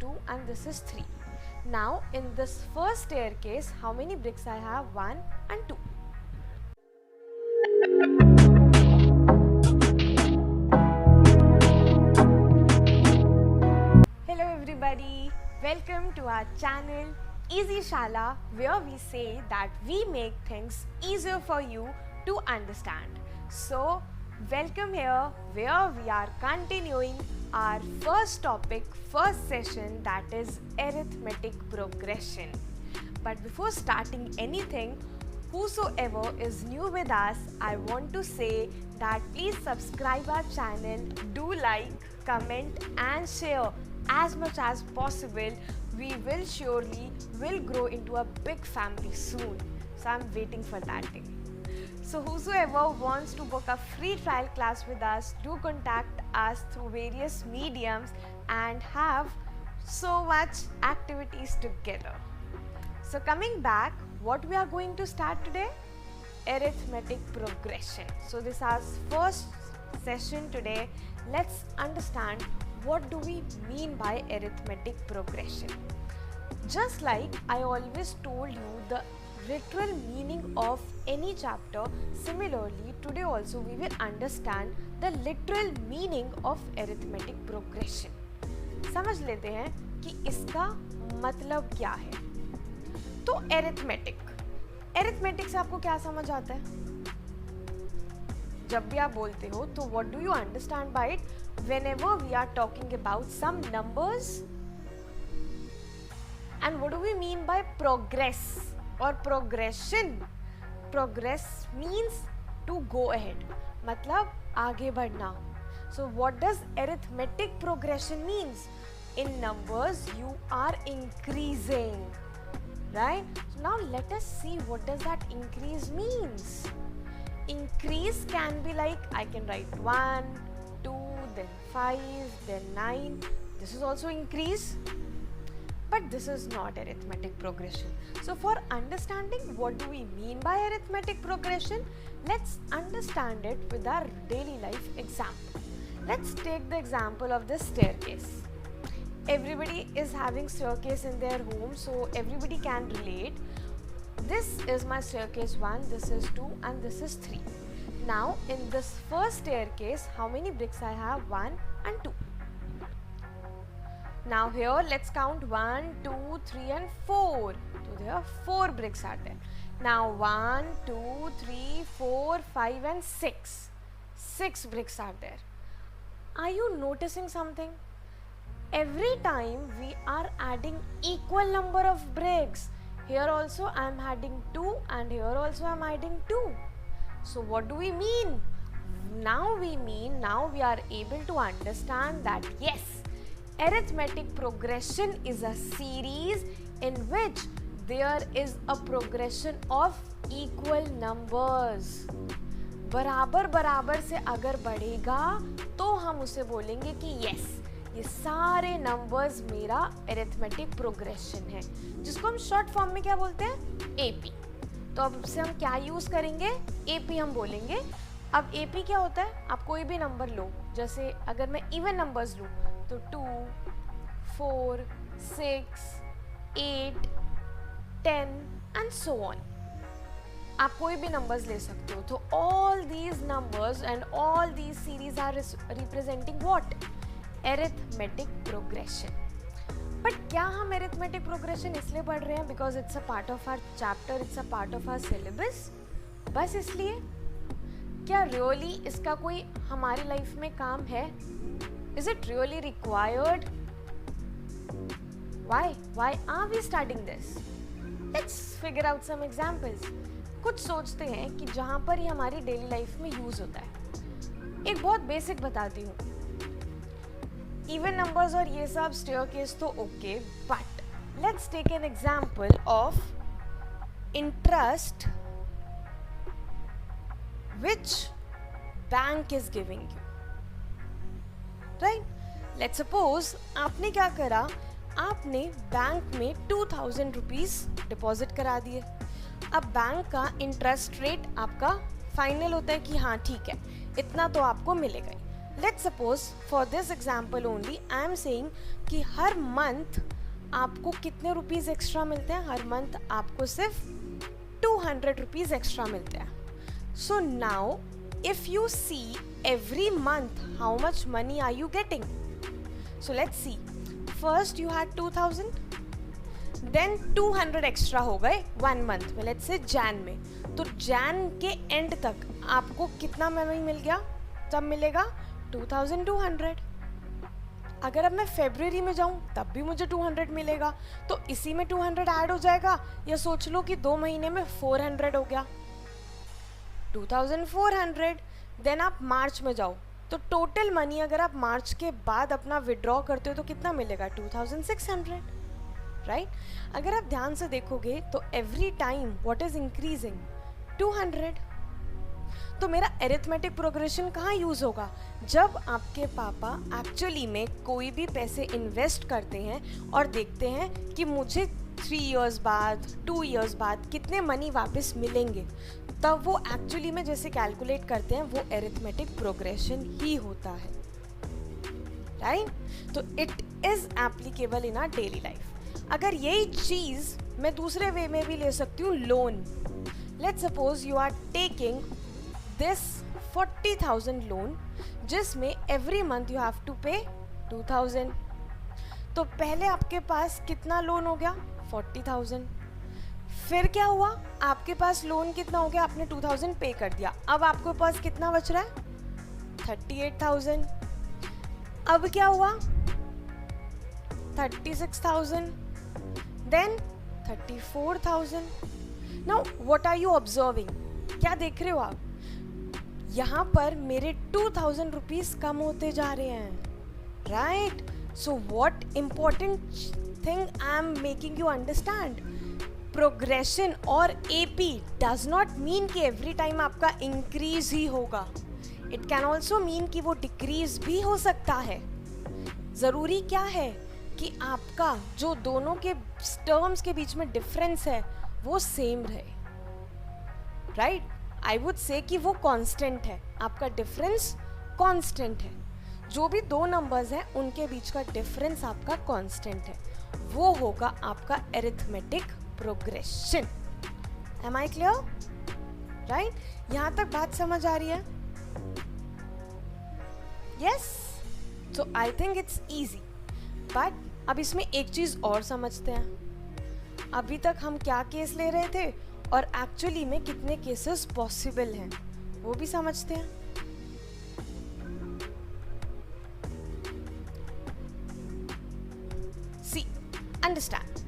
2 and this is 3. Now in this first staircase, how many bricks I have? 1 and 2. Hello everybody, welcome to our channel Easy Shala, where we say that we make things easier for you to understand. So welcome here where we are continuing our first topic, first session, that is arithmetic progression. But before starting anything, whosoever is new with us, I want to say that please subscribe our channel, do like, comment and share as much as possible. We will surely grow into a big family soon. So I'm waiting for that day. So whosoever wants to book a free trial class with us, do contact us through various mediums and have so much activities together. So coming back, what we are going to start today? Arithmetic progression. So this is our first session today. Let's understand what do we mean by arithmetic progression. Just like I always told you the literal meaning of any chapter, similarly today also we will understand the literal meaning of arithmetic progression. समझ लेते हैं कि इसका मतलब क्या है. तो arithmetic से आपको क्या समझ आता है? जब भी आप बोलते हो तो what do you understand by it? Whenever we are talking about some numbers. And what do we mean by progress or progression? Progress means to go ahead, मतलब आगे बढ़ना. So what does arithmetic progression means? In numbers you are increasing, right? So now let us see what does that increase means. Increase can be like, I can write 1, 2, then 5, then 9. This is also increase. But this is not arithmetic progression. So for understanding what do we mean by arithmetic progression, let's understand it with our daily life example. Let's take the example of the staircase. Everybody is having staircase in their home, so everybody can relate. This is my staircase 1, this is 2 and this is 3. Now in this first staircase, how many bricks I have? 1 and 2. Now here let's count 1, 2, 3 and 4. So there are 4 bricks are there. Now 1, 2, 3, 4, 5 and 6. 6 bricks are there. Are you noticing something? Every time we are adding equal number of bricks. Here also I am adding 2 and here also I am adding 2. So what do we mean? Now we are able to understand that yes, arithmetic progression is a series in which there is a progression of equal numbers. बराबर बराबर से अगर बढ़ेगा तो हम उसे बोलेंगे कि yes, ये सारे नंबर्स मेरा अरिथमेटिक प्रोग्रेशन है, जिसको हम शॉर्ट फॉर्म में क्या बोलते हैं? AP. तो अब से हम क्या यूज़ करेंगे? AP हम बोलेंगे. अब AP क्या होता है? आप कोई भी नंबर लो, जैसे अगर मैं इवन नंबर्स लूँ तो 2, 4, 6, 8, 10 एंड सो ऑन. आप कोई भी नंबर्स ले सकते हो. तो all these numbers and all these series are representing what? arithmetic progression. But क्या हम arithmetic progression इसलिए पढ़ रहे हैं because it's a part of our chapter, it's a part of our syllabus? बस इसलिए? क्या रियली इसका कोई हमारी लाइफ में काम है? Is it really required? why are we studying this? Let's figure out some examples. कुछ सोचते हैं कि जहाँ पर ये हमारी डेली लाइफ में यूज होता है. एक बहुत बेसिक बताती हूँ. इवन नंबर्स और ये सब स्टेयरकेस तो okay, but let's take an example of interest which bank is giving you, right? Let's suppose आपने क्या करा, आपने बैंक में 2000 रुपीज डिपॉजिट करा दिए. अब बैंक का इंटरेस्ट रेट आपका फाइनल होता है कि हाँ ठीक है, इतना तो आपको मिलेगा ही. Let's suppose for this example only I am saying कि हर मंथ आपको कितने रुपीज़ एक्स्ट्रा मिलते हैं, हर मंथ आपको सिर्फ 200 रुपीज़ एक्स्ट्रा मिलते हैं. So now if you see every month how much money are you getting, so let's see, first you had 2000, then 200 extra हो गए 1 month में, let's say Jan में. तो Jan के end तक आपको कितना मनी मिल गया, तब मिलेगा 2200. अगर अब मैं February में जाऊँ तब भी मुझे 200 मिलेगा, तो इसी में 200 ऐड हो जाएगा, या सोच लो कि 2 महीने में 400 हो गया 2400. देन आप मार्च में जाओ तो टोटल मनी अगर आप मार्च के बाद अपना विड्रॉ करते हो तो कितना मिलेगा 2600, राइट. अगर आप ध्यान से देखोगे तो every time what is increasing 200. तो मेरा एरिथमेटिक प्रोग्रेशन कहाँ यूज़ होगा, जब आपके पापा एक्चुअली में कोई भी पैसे इन्वेस्ट करते हैं और देखते हैं कि मुझे 3 years बाद 2 years बाद कितने मनी वापस मिलेंगे, तब वो एक्चुअली में जैसे कैलकुलेट करते हैं वो एरिथमेटिक प्रोग्रेशन ही होता है, राइट. तो it is applicable in our daily life. अगर यही चीज़ मैं दूसरे वे में भी ले सकती हूँ, loan. Let's suppose you are taking this 40,000 loan, जिसमें every month you have to pay 2000. तो पहले आपके पास कितना लोन हो गया 40,000. फिर क्या हुआ, आपके पास लोन कितना हो गया, आपने 2000 पे कर दिया, अब आपके पास कितना बच रहा है 38,000. अब क्या हुआ 36,000, then 34,000. Now what are you observing, क्या देख रहे हो आप, यहाँ पर मेरे 2000 रुपीज कम होते जा रहे हैं, right. So what important thing I am making you understand, progression और AP डज नॉट मीन कि एवरी टाइम आपका इंक्रीज ही होगा. इट कैन ऑल्सो मीन कि वो डिक्रीज भी हो सकता है. ज़रूरी क्या है कि आपका जो दोनों के टर्म्स के बीच में डिफरेंस है वो सेम रहे, राइट. आई वुड से कि वो कांस्टेंट है, आपका डिफरेंस कांस्टेंट है. जो भी दो नंबर्स हैं उनके बीच का डिफरेंस आपका कांस्टेंट है, वो होगा आपका arithmetic progression. Am I clear, right. यहाँ तक बात समझ आ रही है, yes. So I think it's easy. But अब इसमें एक चीज़ और समझते हैं, अभी तक हम क्या केस ले रहे थे और एक्चुअली में कितने केसेस पॉसिबल हैं वो भी समझते हैं. See, understand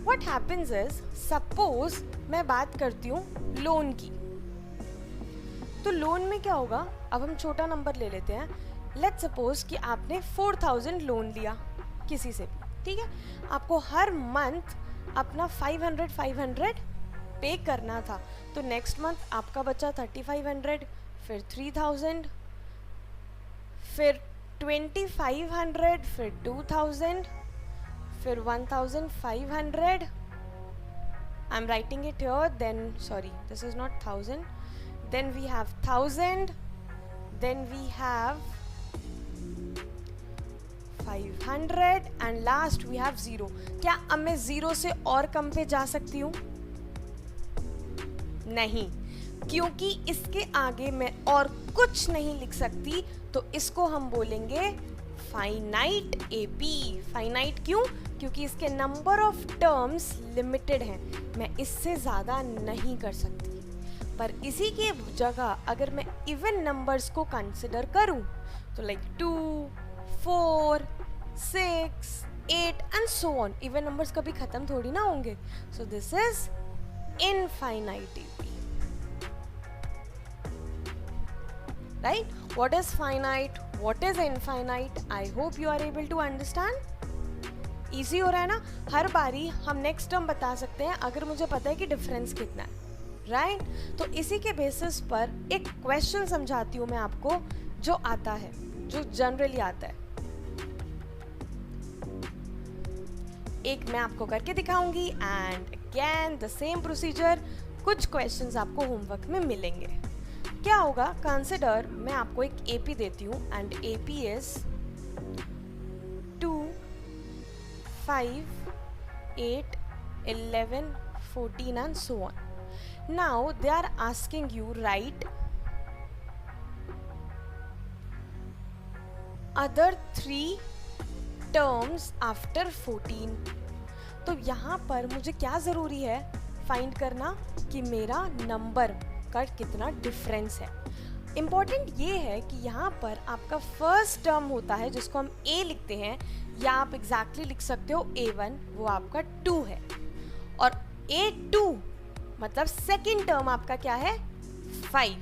what happens is, suppose मैं बात करती हूँ लोन की. तो लोन में क्या होगा, अब हम छोटा नंबर ले लेते हैं. लेट्स सपोज कि आपने 4000 लोन लिया किसी से भी, ठीक है. आपको हर मंथ अपना 500 पे करना था, तो नेक्स्ट मंथ आपका बचा 3500, फिर 3000, फिर 2500, फिर 2000, फिर 1500. I am writing it here, then sorry this is not 1000, then we have 1000, then we have 500 and last we have 0. क्या अब मैं 0 से और कम पे जा सकती हूँ? नहीं, क्योंकि इसके आगे मैं और कुछ नहीं लिख सकती, तो इसको हम बोलेंगे फाइनाइट AP. फाइनाइट क्यों? क्योंकि इसके नंबर ऑफ टर्म्स लिमिटेड हैं, मैं इससे ज़्यादा नहीं कर सकती. पर इसी के जगह अगर मैं इवन नंबर्स को कंसिडर करूं तो like 2, 4, 6, 8 and so on. Even numbers कभी ख़त्म थोड़ी ना होंगे. So this is infinite AP. Right? What is finite? What is infinite? I hope you are able to understand. Easy हो रहा है ना. हर बारी हम नेक्स्ट टर्म बता सकते हैं अगर मुझे पता है कि डिफरेंस कितना है, राइट. तो इसी के बेसिस पर एक क्वेश्चन समझाती हूँ मैं आपको जो आता है, जो जनरली आता है. एक मैं आपको करके दिखाऊंगी and again the same procedure. कुछ क्वेश्चंस आपको होमवर्क में मिलेंगे. क्या होगा, कंसिडर मैं आपको एक AP देती हूँ and AP is 2, 5, 8, 11, 14 and so on. Now they are asking you write other 3 terms after 14. तो यहाँ पर मुझे क्या ज़रूरी है, फाइंड करना कि मेरा नंबर का कितना डिफरेंस है. इम्पॉर्टेंट ये है कि यहाँ पर आपका फर्स्ट टर्म होता है जिसको हम A लिखते हैं, या आप एग्जैक्टली लिख सकते हो A1, वो आपका 2 है, और A2 मतलब सेकेंड टर्म आपका क्या है 5.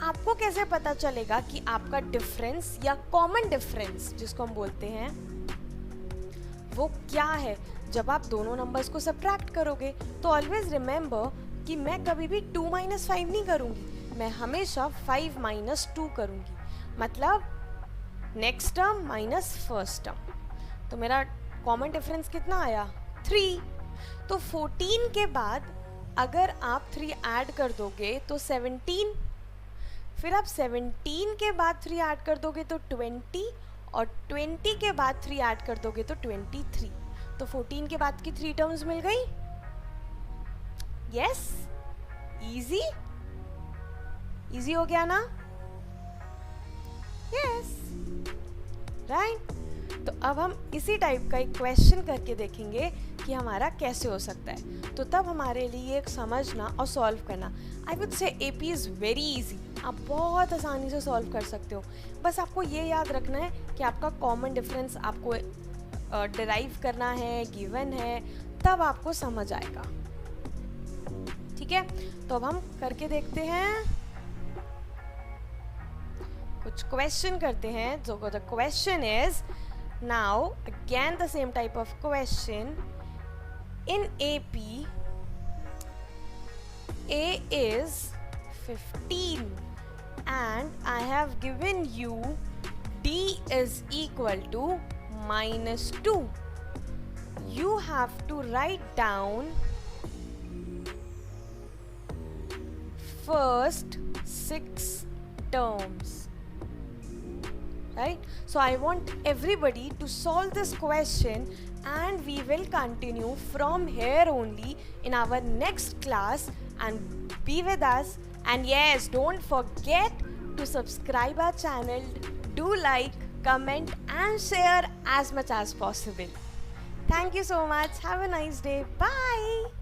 आपको कैसे पता चलेगा कि आपका डिफरेंस या कॉमन डिफरेंस जिसको हम बोलते हैं वो क्या है, जब आप दोनों नंबर्स को सब्ट्रैक्ट करोगे. तो ऑलवेज रिमेंबर कि मैं कभी भी 2 - 5 नहीं करूँगी, मैं हमेशा 5 - 2 करूँगी. मतलब next term minus first term. तो मेरा कॉमन डिफरेंस कितना आया 3. तो 14 के बाद अगर आप 3 ऐड कर दोगे तो 17, फिर आप 17 के बाद 3 ऐड कर दोगे तो 20, और 20 के बाद 3 ऐड कर दोगे तो 23. तो 14 के बाद की 3 टर्म्स मिल गई. यस, इजी इजी हो गया ना. Yes, right. तो अब हम इसी टाइप का एक क्वेश्चन करके देखेंगे कि हमारा कैसे हो सकता है. तो तब हमारे लिए एक समझना और सॉल्व करना. I would say AP is very easy. आप बहुत आसानी से सॉल्व कर सकते हो. बस आपको ये याद रखना है कि आपका कॉमन डिफरेंस आपको डिराइव करना है, गिवन है, तब आपको समझ आएगा. ठीक है, तो अब हम करके देखते हैं, कुछ क्वेश्चन करते हैं. जो the question is now again the same type of question. In AP, A is 15 and I have given you D is equal to -2. You have to write down first 6 terms. Right? So I want everybody to solve this question and we will continue from here only in our next class, and be with us. And yes, don't forget to subscribe our channel, do like, comment and share as much as possible. Thank you so much. Have a nice day. Bye.